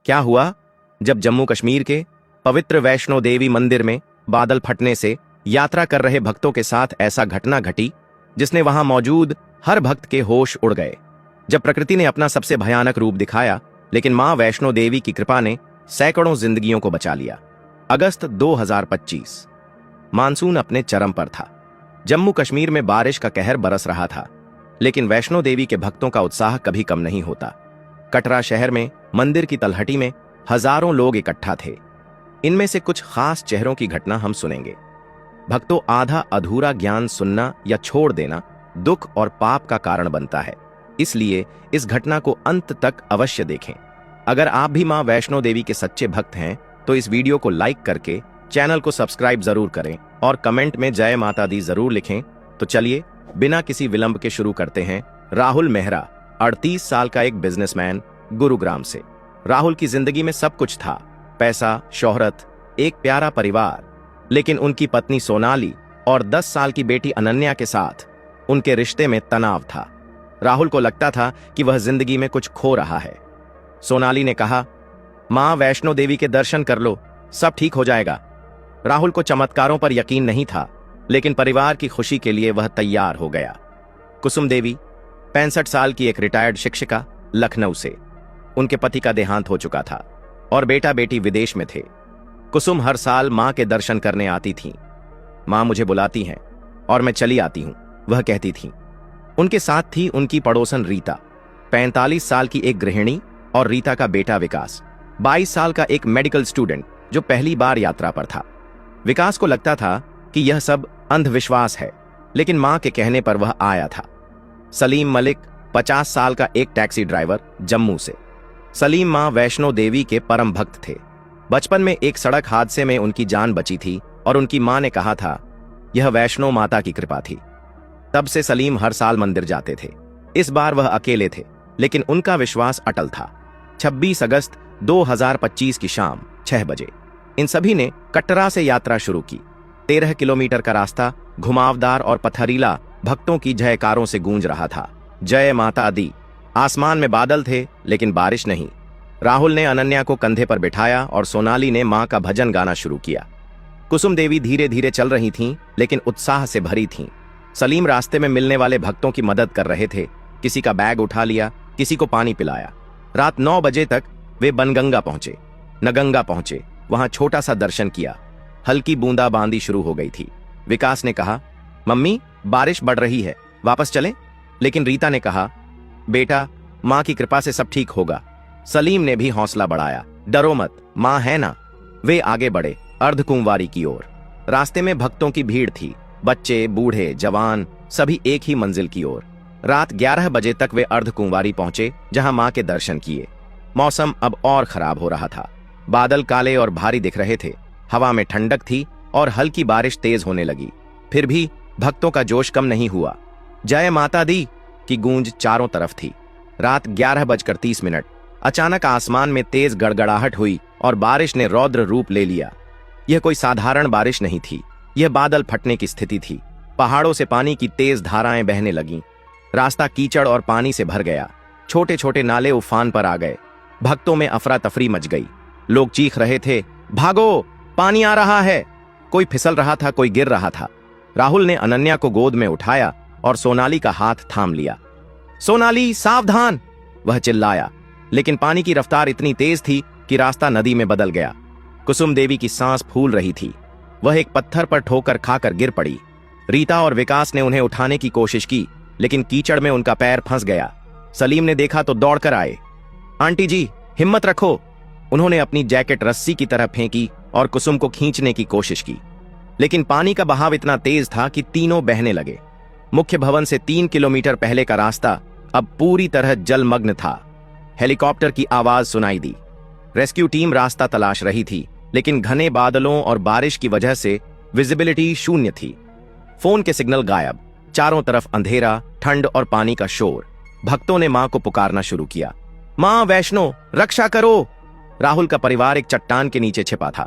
क्या हुआ? जब जम्मू कश्मीर के पवित्र वैष्णो देवी मंदिर में बादल फटने से यात्रा कर रहे भक्तों के साथ ऐसा घटना घटी जिसने वहां मौजूद हर भक्त के होश उड़ गए। जब प्रकृति ने अपना सबसे भयानक रूप दिखाया, लेकिन मां वैष्णो देवी की कृपा ने सैकड़ों जिंदगियों को बचा लिया। अगस्त 2025, मानसून अपने चरम पर था। जम्मू कश्मीर में बारिश का कहर बरस रहा था, लेकिन वैष्णो देवी के भक्तों का उत्साह कभी कम नहीं होता। कटरा शहर में मंदिर की तलहटी में हजारों लोग इकट्ठा थे। इनमें से कुछ खास चेहरों की घटना हम सुनेंगे। भक्तों, आधा अधूरा ज्ञान सुनना या छोड़ देना दुख और पाप का कारण बनता है, इसलिए इस घटना को अंत तक अवश्य देखें। अगर आप भी मां वैष्णो देवी के सच्चे भक्त हैं तो इस वीडियो को लाइक करके चैनल को सब्सक्राइब जरूर करें और कमेंट में जय माता दी जरूर लिखें। तो चलिए बिना किसी विलंब के शुरू करते हैं। राहुल मेहरा, 38 साल का एक बिजनेसमैन, गुरुग्राम से। राहुल की जिंदगी में सब कुछ था, पैसा, शोहरत, एक प्यारा परिवार, लेकिन उनकी पत्नी सोनाली और 10 साल की बेटी अनन्या के साथ उनके रिश्ते में तनाव था। राहुल को लगता था कि वह जिंदगी में कुछ खो रहा है। सोनाली ने कहा, मां वैष्णो देवी के दर्शन कर लो, सब ठीक हो जाएगा। राहुल को चमत्कारों पर यकीन नहीं था, लेकिन परिवार की खुशी के लिए वह तैयार हो गया। कुसुम देवी, 65 साल की एक रिटायर्ड शिक्षिका, लखनऊ से। उनके पति का देहांत हो चुका था और बेटा बेटी विदेश में थे। कुसुम हर साल मां के दर्शन करने आती थीं। मां मुझे बुलाती हैं और मैं चली आती हूं, वह कहती थीं। उनके साथ थी उनकी पड़ोसन रीता, 45 साल की एक गृहिणी, और रीता का बेटा विकास, 22 साल का एक मेडिकल स्टूडेंट जो पहली बार यात्रा पर था। विकास को लगता था कि यह सब अंधविश्वास है, लेकिन मां के कहने पर वह आया था। सलीम मलिक, 50 साल का एक टैक्सी ड्राइवर, जम्मू से। सलीम मां वैष्णो देवी के परम भक्त थे। बचपन में एक सड़क हादसे में उनकी जान बची थी और उनकी मां ने कहा था, यह वैष्णो माता की कृपा थी। तब से सलीम हर साल मंदिर जाते थे। इस बार वह अकेले थे, लेकिन उनका विश्वास अटल था। 26 अगस्त 2025 की शाम 6 बजे इन सभी ने कटरा से यात्रा शुरू की। 13 किलोमीटर का रास्ता घुमावदार और पथरीला भक्तों की जयकारों से गूंज रहा था। जय माता दी। आसमान में बादल थे, लेकिन बारिश नहीं। राहुल ने अनन्या को कंधे पर बिठाया और सोनाली ने मां का भजन गाना शुरू किया। कुसुम देवी धीरे धीरे चल रही थीं, लेकिन उत्साह से भरी थीं। सलीम रास्ते में मिलने वाले भक्तों की मदद कर रहे थे। किसी का बैग उठा लिया, किसी को पानी पिलाया। रात 9 बजे तक वे बनगंगा पहुंचे, नगंगा पहुंचे, वहां छोटा सा दर्शन किया। हल्की बूंदाबांदी शुरू हो गई थी। विकास ने कहा, मम्मी बारिश बढ़ रही है, वापस चलें? लेकिन रीता ने कहा, बेटा मां की कृपा से सब ठीक होगा। सलीम ने भी हौसला बढ़ाया, डरो मत, मां है ना। वे आगे बढ़े अर्धकुंवारी की ओर। रास्ते में भक्तों की भीड़ थी, बच्चे, बूढ़े, जवान, सभी एक ही मंजिल की ओर। रात 11 बजे तक वे अर्धकुंवारी पहुंचे, जहां मां के दर्शन किए। मौसम अब और खराब हो रहा था। बादल काले और भारी दिख रहे थे। हवा में ठंडक थी और हल्की बारिश तेज होने लगी। फिर भी भक्तों का जोश कम नहीं हुआ। जय माता दी की गूंज चारों तरफ थी। रात 11:30 अचानक आसमान में तेज गड़गड़ाहट हुई और बारिश ने रौद्र रूप ले लिया। यह कोई साधारण बारिश नहीं थी, यह बादल फटने की स्थिति थी। पहाड़ों से पानी की तेज धाराएं बहने लगीं। रास्ता कीचड़ और पानी से भर गया। छोटे छोटे नाले उफान पर आ गए। भक्तों में अफरा तफरी मच गई। लोग चीख रहे थे, भागो, पानी आ रहा है। कोई फिसल रहा था, कोई गिर रहा था। राहुल ने अनन्या को गोद में उठाया और सोनाली का हाथ थाम लिया। सोनाली सावधान, वह चिल्लाया, लेकिन पानी की रफ्तार इतनी तेज थी कि रास्ता नदी में बदल गया। कुसुम देवी की सांस फूल रही थी। वह एक पत्थर पर ठोकर खाकर गिर पड़ी। रीता और विकास ने उन्हें उठाने की कोशिश की, लेकिन कीचड़ में उनका पैर फंस गया। सलीम ने देखा तो दौड़कर आए। आंटी जी, हिम्मत रखो। उन्होंने अपनी जैकेट रस्सी की तरह फेंकी और कुसुम को खींचने की कोशिश की, लेकिन पानी का बहाव इतना तेज था कि तीनों बहने लगे। मुख्य भवन से 3 किलोमीटर पहले का रास्ता अब पूरी तरह जलमग्न था। हेलीकॉप्टर की आवाज सुनाई दी। रेस्क्यू टीम रास्ता तलाश रही थी, लेकिन घने बादलों और बारिश की वजह से विजिबिलिटी शून्य थी। फोन के सिग्नल गायब। चारों तरफ अंधेरा, ठंड और पानी का शोर। भक्तों ने मां को पुकारना शुरू किया, मां वैष्णो रक्षा करो। राहुल का परिवार एक चट्टान के नीचे छिपा था।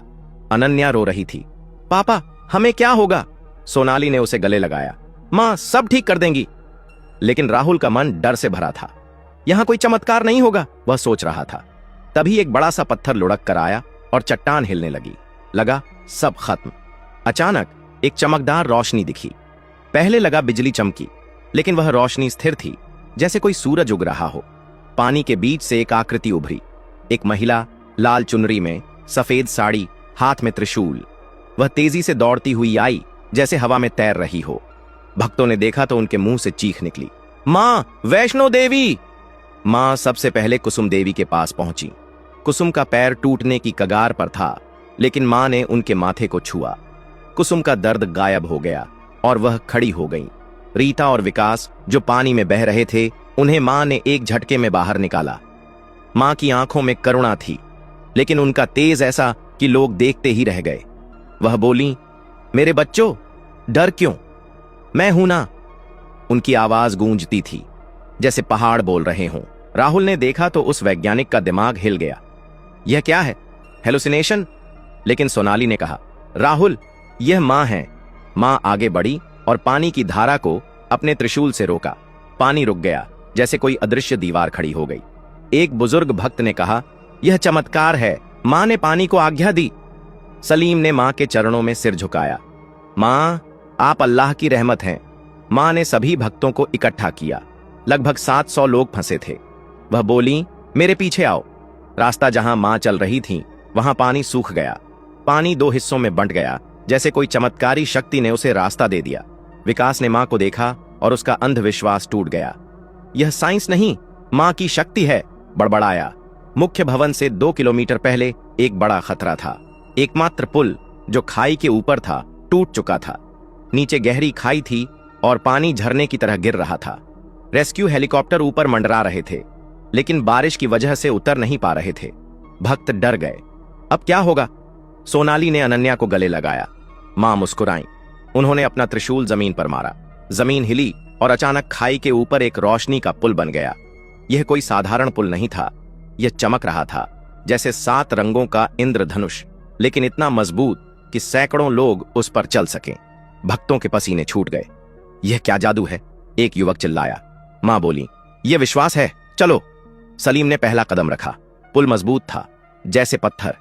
अनन्या रो रही थी, पापा हमें क्या होगा? सोनाली ने उसे गले लगाया, मां सब ठीक कर देंगी। लेकिन राहुल का मन डर से भरा था। यहां कोई चमत्कार नहीं होगा, वह सोच रहा था। तभी एक बड़ा सा पत्थर लुढ़क कर आया और चट्टान हिलने लगी। लगा सब खत्म। अचानक एक चमकदार रोशनी दिखी। पहले लगा बिजली चमकी, लेकिन वह रोशनी स्थिर थी, जैसे कोई सूरज उग रहा हो। पानी के बीच से एक आकृति उभरी। एक महिला, लाल चुनरी में, सफेद साड़ी, हाथ में त्रिशूल। वह तेजी से दौड़ती हुई आई, जैसे हवा में तैर रही हो। भक्तों ने देखा तो उनके मुंह से चीख निकली, मां वैष्णो देवी। मां सबसे पहले कुसुम देवी के पास पहुंची। कुसुम का पैर टूटने की कगार पर था, लेकिन मां ने उनके माथे को छुआ। कुसुम का दर्द गायब हो गया और वह खड़ी हो गई। रीता और विकास, जो पानी में बह रहे थे, उन्हें मां ने एक झटके में बाहर निकाला। मां की आंखों में करुणा थी, लेकिन उनका तेज ऐसा कि लोग देखते ही रह गए। वह बोली, मेरे बच्चों, डर क्यों? मैं हूं ना। उनकी आवाज गूंजती थी, जैसे पहाड़ बोल रहे हों। राहुल ने देखा तो उस वैज्ञानिक का दिमाग हिल गया। यह क्या है? हेलुसिनेशन? लेकिन सोनाली ने कहा, राहुल, यह मां है। मां आगे बढ़ी और पानी की धारा को अपने त्रिशूल से रोका। पानी रुक गया, जैसे कोई अदृश्य दीवार खड़ी हो गई। एक बुजुर्ग भक्त ने कहा, यह चमत्कार है। मां ने पानी को आज्ञा दी। सलीम ने मां के चरणों में सिर झुकाया। मां, आप अल्लाह की रहमत हैं। मां ने सभी भक्तों को इकट्ठा किया। लगभग 700 लोग फंसे थे। वह बोली, मेरे पीछे आओ। रास्ता जहां मां चल रही थी, वहां पानी सूख गया। पानी 2 हिस्सों में बंट गया, जैसे कोई चमत्कारी शक्ति ने उसे रास्ता दे दिया। विकास ने मां को देखा और उसका अंधविश्वास टूट गया। यह साइंस नहीं, मां की शक्ति है, बड़बड़ाया। मुख्य भवन से 2 किलोमीटर पहले एक बड़ा खतरा था। एकमात्र पुल, जो खाई के ऊपर था, टूट चुका था। नीचे गहरी खाई थी और पानी झरने की तरह गिर रहा था। रेस्क्यू हेलीकॉप्टर ऊपर मंडरा रहे थे, लेकिन बारिश की वजह से उतर नहीं पा रहे थे। भक्त डर गए। अब क्या होगा? सोनाली ने अनन्या को गले लगाया। मां मुस्कुराई। उन्होंने अपना त्रिशूल जमीन पर मारा। जमीन हिली और अचानक खाई के ऊपर एक रोशनी का पुल बन गया। यह कोई साधारण पुल नहीं था। यह चमक रहा था, जैसे 7 रंगों का इंद्रधनुष, लेकिन इतना मजबूत कि सैकड़ों लोग उस पर चल सकें। भक्तों के पसीने छूट गए। यह क्या जादू है? एक युवक चिल्लाया। मां बोली, यह विश्वास है, चलो। सलीम ने पहला कदम रखा। पुल मजबूत था, जैसे पत्थर।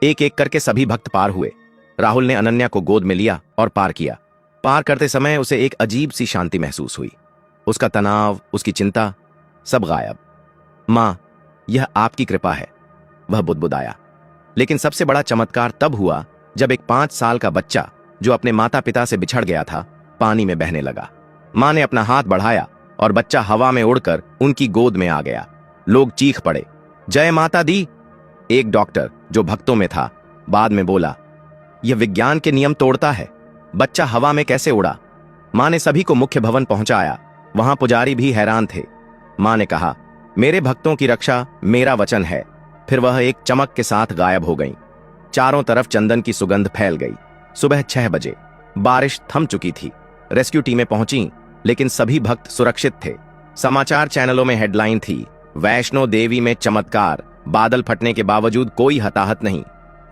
एक एक करके सभी भक्त पार हुए। राहुल ने अनन्या को गोद में लिया और पार किया। पार करते समय उसे एक अजीब सी शांति महसूस हुई। उसका तनाव, उसकी चिंता, सब गायब। मां, यह आपकी कृपा है, वह बुदबुदाया। लेकिन सबसे बड़ा चमत्कार तब हुआ जब एक 5 साल का बच्चा, जो अपने माता पिता से बिछड़ गया था, पानी में बहने लगा। मां ने अपना हाथ बढ़ाया और बच्चा हवा में उड़कर उनकी गोद में आ गया। लोग चीख पड़े, जय माता दी। एक डॉक्टर, जो भक्तों में था, बाद में बोला, यह विज्ञान के नियम तोड़ता है। बच्चा हवा में कैसे उड़ा? मां ने सभी को मुख्य भवन पहुंचाया। वहां पुजारी भी हैरान थे। मां ने कहा, मेरे भक्तों की रक्षा मेरा वचन है। फिर वह एक चमक के साथ गायब हो गई। चारों तरफ चंदन की सुगंध फैल गई। सुबह 6 बजे बारिश थम चुकी थी। रेस्क्यू टीमें पहुंची, लेकिन सभी भक्त सुरक्षित थे। समाचार चैनलों में हेडलाइन थी, वैष्णो देवी में चमत्कार, बादल फटने के बावजूद कोई हताहत नहीं।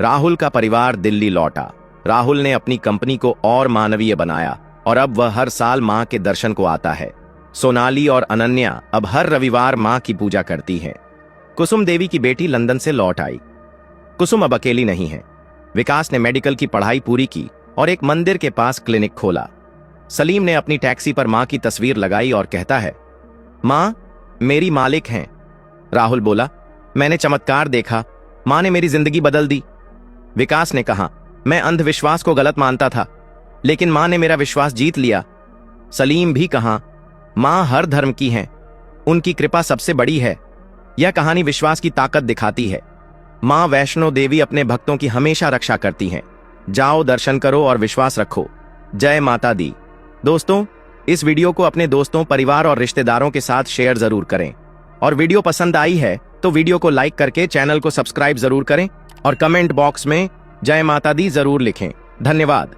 राहुल का परिवार दिल्ली लौटा। राहुल ने अपनी कंपनी को और मानवीय बनाया और अब वह हर साल मां के दर्शन को आता है। सोनाली और अनन्या अब हर रविवार मां की पूजा करती हैं। कुसुम देवी की बेटी लंदन से लौट आई। कुसुम अब अकेली नहीं है। विकास ने मेडिकल की पढ़ाई पूरी की और एक मंदिर के पास क्लिनिक खोला। सलीम ने अपनी टैक्सी पर मां की तस्वीर लगाई और कहता है, मां मेरी मालिक हैं। राहुल बोला, मैंने चमत्कार देखा, मां ने मेरी जिंदगी बदल दी। विकास ने कहा, मैं अंधविश्वास को गलत मानता था, लेकिन मां ने मेरा विश्वास जीत लिया। सलीम भी कहा, मां हर धर्म की हैं, उनकी कृपा सबसे बड़ी है। यह कहानी विश्वास की ताकत दिखाती है। मां वैष्णो देवी अपने भक्तों की हमेशा रक्षा करती हैं। जाओ, दर्शन करो और विश्वास रखो। जय माता दी। दोस्तों, इस वीडियो को अपने दोस्तों, परिवार और रिश्तेदारों के साथ शेयर जरूर करें। और वीडियो पसंद आई है तो वीडियो को लाइक करके चैनल को सब्सक्राइब जरूर करें और कमेंट बॉक्स में जय माता दी जरूर लिखें। धन्यवाद।